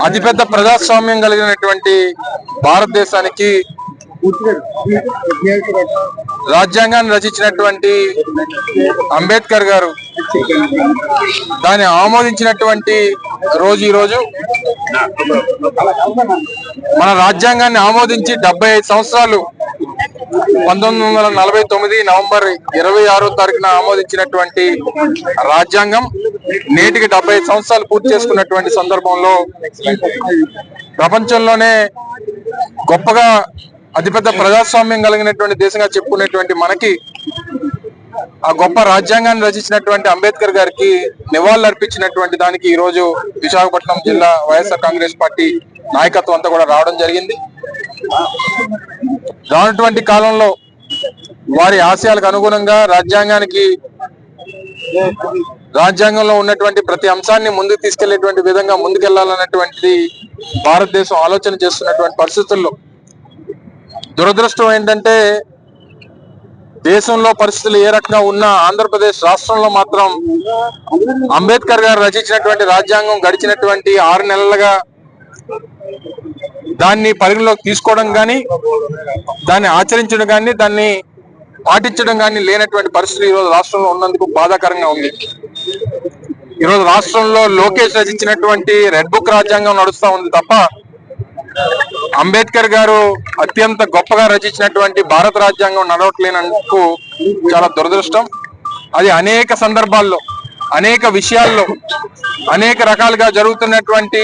అతిపెద్ద ప్రజాస్వామ్యం కలిగినటువంటి భారతదేశానికి రాజ్యాంగాన్ని రచించినటువంటి అంబేద్కర్ గారు దాన్ని ఆమోదించినటువంటి రోజు ఈ రోజు. మన రాజ్యాంగాన్ని ఆమోదించి 75 సంవత్సరాలు 1949 నవంబర్ 26వ తారీఖున ఆమోదించినటువంటి రాజ్యాంగం నేటికి 75 సంవత్సరాలు పూర్తి చేసుకున్నటువంటి సందర్భంలో ప్రపంచంలోనే గొప్పగా అతిపెద్ద ప్రజాస్వామ్యం కలిగినటువంటి దేశంగా చెప్పుకునేటువంటి మనకి ఆ గొప్ప రాజ్యాంగాన్ని రచించినటువంటి అంబేద్కర్ గారికి నివాళులు అర్పించినటువంటి దానికి ఈ రోజు విశాఖపట్నం జిల్లా వైఎస్ఆర్ కాంగ్రెస్ పార్టీ నాయకత్వం అంతా కూడా రావడం జరిగింది. రానటువంటి కాలంలో వారి ఆశయాలకు అనుగుణంగా రాజ్యాంగంలో ఉన్నటువంటి ప్రతి అంశాన్ని ముందుకు తీసుకెళ్లేటువంటి విధంగా ముందుకెళ్లాలన్నటువంటి భారతదేశం ఆలోచన చేస్తున్నటువంటి పరిస్థితుల్లో దురదృష్టం ఏంటంటే దేశంలో పరిస్థితులు ఏ రకంగా ఉన్నా ఆంధ్రప్రదేశ్ రాష్ట్రంలో మాత్రం అంబేద్కర్ గారు రచించినటువంటి రాజ్యాంగం గడిచినటువంటి 6 నెలలుగా దాన్ని పరిగణలోకి తీసుకోవడం కానీ దాన్ని ఆచరించడం కానీ దాన్ని పాటించడం కానీ లేనటువంటి పరిస్థితులు ఈరోజు రాష్ట్రంలో ఉన్నందుకు బాధాకరంగా ఉంది. ఈరోజు రాష్ట్రంలో లోకేష్ రచించినటువంటి రెడ్ బుక్ రాజ్యాంగం నడుస్తా ఉంది తప్ప అంబేద్కర్ గారు అత్యంత గొప్పగా రచించినటువంటి భారత రాజ్యాంగం నడవట్లేనందుకు చాలా దురదృష్టం. అది అనేక సందర్భాల్లో అనేక విషయాల్లో అనేక రకాలుగా జరుగుతున్నటువంటి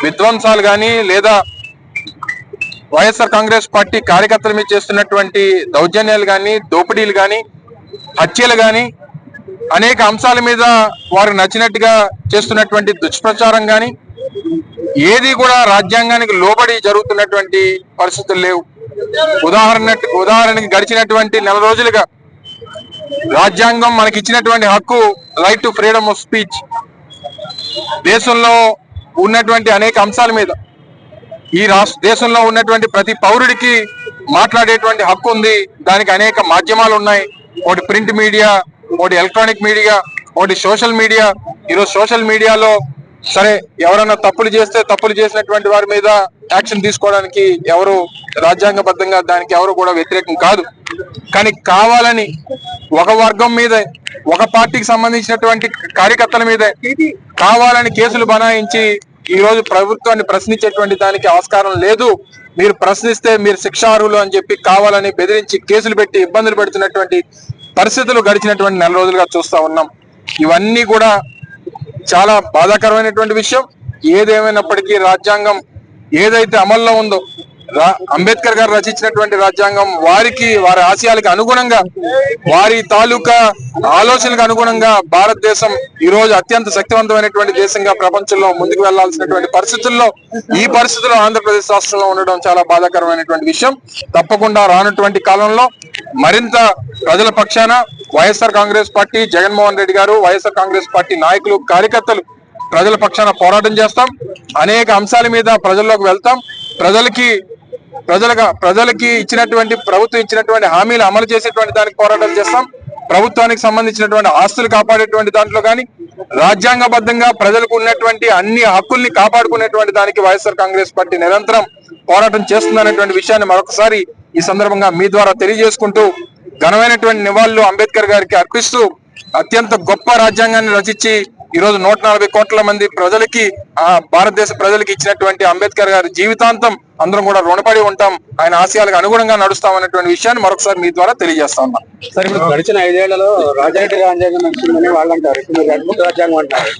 విధ్వంసాలు కానీ లేదా వైఎస్ఆర్ కాంగ్రెస్ పార్టీ కార్యకర్తల మీద చేస్తున్నటువంటి దౌర్జన్యాలు కానీ దోపిడీలు కానీ హత్యలు కానీ అనేక అంశాల మీద వారికి నచ్చినట్టుగా చేస్తున్నటువంటి దుష్ప్రచారం కానీ ఏది కూడా రాజ్యాంగానికి లోబడి జరుగుతున్నటువంటి పరిస్థితులు లేవు. ఉదాహరణకి గడిచినటువంటి 4 రోజులుగా రాజ్యాంగం మనకి ఇచ్చినటువంటి హక్కు right to freedom of speech దేశంలో ఉన్నటువంటి అనేక అంశాల మీద ఈ దేశంలో ఉన్నటువంటి ప్రతి పౌరుడికి మాట్లాడేటువంటి హక్కు ఉంది. దానికి అనేక మాధ్యమాలు ఉన్నాయి. ఒకటి ప్రింట్ మీడియా, ఒకటి ఎలక్ట్రానిక్ మీడియా, ఒకటి సోషల్ మీడియా. ఈరోజు సోషల్ మీడియాలో సరే ఎవరైనా తప్పులు చేస్తే తప్పులు చేసినటువంటి వారి మీద యాక్షన్ తీసుకోవడానికి ఎవరు రాజ్యాంగబద్ధంగా దానికి ఎవరు కూడా వ్యతిరేకం కాదు. కానీ కావాలని ఒక వర్గం మీద ఒక పార్టీకి సంబంధించినటువంటి కార్యకర్తల మీద కావాలని కేసులు బనాయించి ఈ రోజు ప్రభుత్వాన్ని ప్రశ్నించేటువంటి దానికి ఆస్కారం లేదు. మీరు ప్రశ్నిస్తే మీరు శిక్షార్హులు అని చెప్పి కావాలని బెదిరించి కేసులు పెట్టి ఇబ్బందులు పెడుతున్నటువంటి పరిస్థితులు గడిచినటువంటి 4 రోజులుగా చూస్తా ఉన్నాం. ఇవన్నీ కూడా చాలా బాధాకరమైనటువంటి విషయం. ఏదేమైనప్పటికీ రాజ్యాంగం ఏదైతే అమల్లో ఉందో అంబేద్కర్ గారు రచించినటువంటి రాజ్యాంగం వారి ఆశయాలకు అనుగుణంగా వారి తాలూకా ఆలోచనలకు అనుగుణంగా భారతదేశం ఈ రోజు అత్యంత శక్తివంతమైనటువంటి దేశంగా ప్రపంచంలో ముందుకు వెళ్లాల్సినటువంటి పరిస్థితుల్లో ఈ పరిస్థితుల్లో ఆంధ్రప్రదేశ్ రాష్ట్రంలో ఉండడం చాలా బాధాకరమైనటువంటి విషయం. తప్పకుండా రానటువంటి కాలంలో మరింత ప్రజల పక్షాన వైఎస్ఆర్ కాంగ్రెస్ పార్టీ జగన్మోహన్ రెడ్డి గారు వైఎస్ఆర్ కాంగ్రెస్ పార్టీ నాయకులు కార్యకర్తలు ప్రజల పక్షాన పోరాటం చేస్తాం. అనేక అంశాల మీద ప్రజల్లోకి వెళ్తాం. ప్రజలకి ఇచ్చినటువంటి ప్రభుత్వం ఇచ్చినటువంటి హామీలు అమలు చేసేటువంటి దానికి పోరాటం చేస్తాం. ప్రభుత్వానికి సంబంధించినటువంటి ఆస్తులు కాపాడేటువంటి దాంట్లో కానీ రాజ్యాంగబద్ధంగా ప్రజలకు ఉన్నటువంటి అన్ని హక్కుల్ని కాపాడుకునేటువంటి దానికి వైఎస్ఆర్ కాంగ్రెస్ పార్టీ నిరంతరం పోరాటం చేస్తుందనేటువంటి విషయాన్ని మరొకసారి ఈ సందర్భంగా మీ ద్వారా తెలియజేసుకుంటూ ఘనమైనటువంటి నివాళులు అంబేద్కర్ గారికి అర్పిస్తూ అత్యంత గొప్ప రాజ్యాంగాన్ని రచించి ఈ రోజు 140 కోట్ల మంది ప్రజలకి భారతదేశ ప్రజలకి ఇచ్చినటువంటి అంబేద్కర్ గారి జీవితాంతం అందరం కూడా రుణపడి ఉంటాం. ఆయన ఆశయాలకు అనుగుణంగా నడుస్తామనేటువంటి విషయాన్ని మరొకసారి మీ ద్వారా తెలియజేస్తా ఉన్నాం. సరే, ఇప్పుడు గడిచిన 5 ఏళ్లలో రాజ్యాంగం నచ్చిందని వాళ్ళు అంటారు. ఇప్పుడు రెడ్ బుక్ రాజ్యాంగం అంటారు.